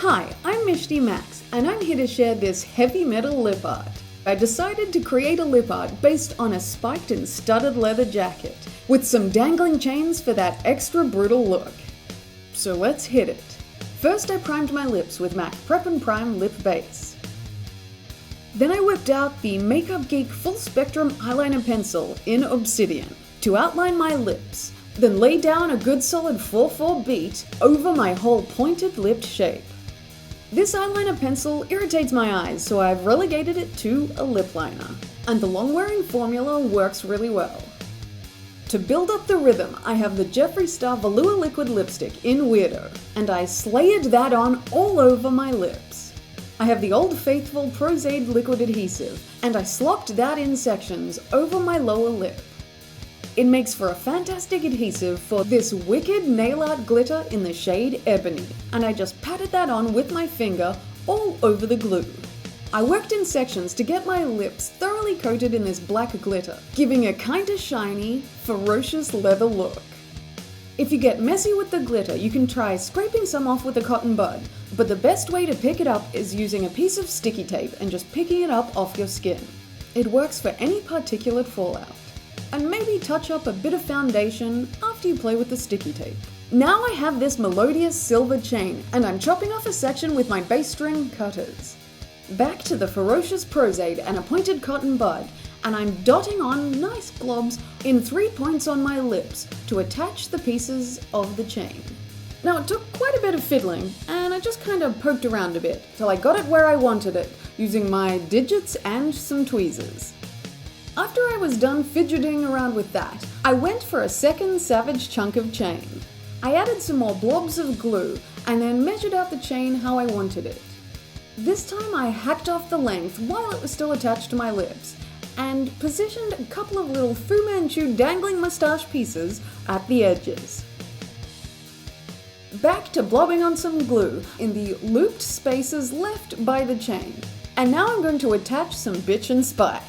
Hi, I'm Michty Maxx, and I'm here to share this heavy metal lip art. I decided to create a lip art based on a spiked and studded leather jacket, with some dangling chains for that extra brutal look. So let's hit it. First I primed my lips with MAC Prep and Prime Lip Base. Then I whipped out the Makeup Geek Full Spectrum Eyeliner Pencil in Obsidian to outline my lips, then lay down a good solid 4/4 beat over my whole pointed lipped shape. This eyeliner pencil irritates my eyes, so I've relegated it to a lip liner, and the long-wearing formula works really well. To build up the rhythm, I have the Jeffree Star Velour Liquid Lipstick in Weirdo, and I slayed that on all over my lips. I have the Old Faithful Prozaid Liquid Adhesive, and I slopped that in sections over my lower lip. It makes for a fantastic adhesive for this wicked nail art glitter in the shade Ebony, and I just patted that on with my finger all over the glue. I worked in sections to get my lips thoroughly coated in this black glitter, giving a kinda shiny, ferocious leather look. If you get messy with the glitter, you can try scraping some off with a cotton bud, but the best way to pick it up is using a piece of sticky tape and just picking it up off your skin. It works for any particulate fallout. And maybe touch up a bit of foundation after you play with the sticky tape. Now I have this melodious silver chain, and I'm chopping off a section with my bass string cutters. Back to the ferocious Prozaid and a pointed cotton bud, and I'm dotting on nice globs in 3 points on my lips to attach the pieces of the chain. Now it took quite a bit of fiddling, and I just kind of poked around a bit till I got it where I wanted it, using my digits and some tweezers. After I was done fidgeting around with that, I went for a second savage chunk of chain. I added some more blobs of glue and then measured out the chain how I wanted it. This time I hacked off the length while it was still attached to my lips and positioned a couple of little Fu Manchu dangling moustache pieces at the edges. Back to blobbing on some glue in the looped spaces left by the chain. And now I'm going to attach some bitchin' spikes.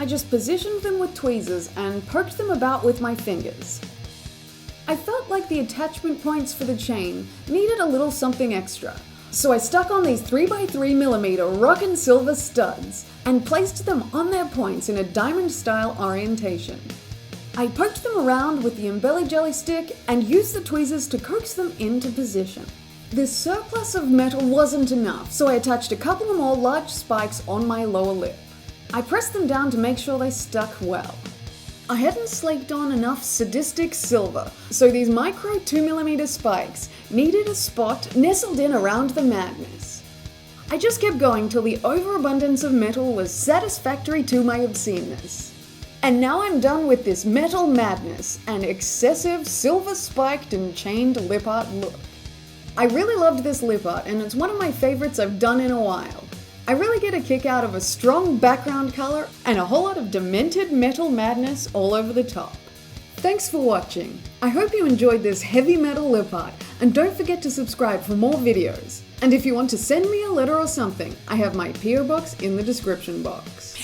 I just positioned them with tweezers and poked them about with my fingers. I felt like the attachment points for the chain needed a little something extra, so I stuck on these 3x3mm rockin' silver studs and placed them on their points in a diamond-style orientation. I poked them around with the Embellie Gellie stick and used the tweezers to coax them into position. This surplus of metal wasn't enough, so I attached a couple more large spikes on my lower lip. I pressed them down to make sure they stuck well. I hadn't slaked on enough sadistic silver, so these micro 2mm spikes needed a spot nestled in around the madness. I just kept going till the overabundance of metal was satisfactory to my obsceneness. And now I'm done with this metal madness and excessive silver spiked and chained lip art look. I really loved this lip art, and it's one of my favorites I've done in a while. I really get a kick out of a strong background color and a whole lot of demented metal madness all over the top. Thanks for watching. I hope you enjoyed this heavy metal lip art, and don't forget to subscribe for more videos. And if you want to send me a letter or something, I have my PO box in the description box.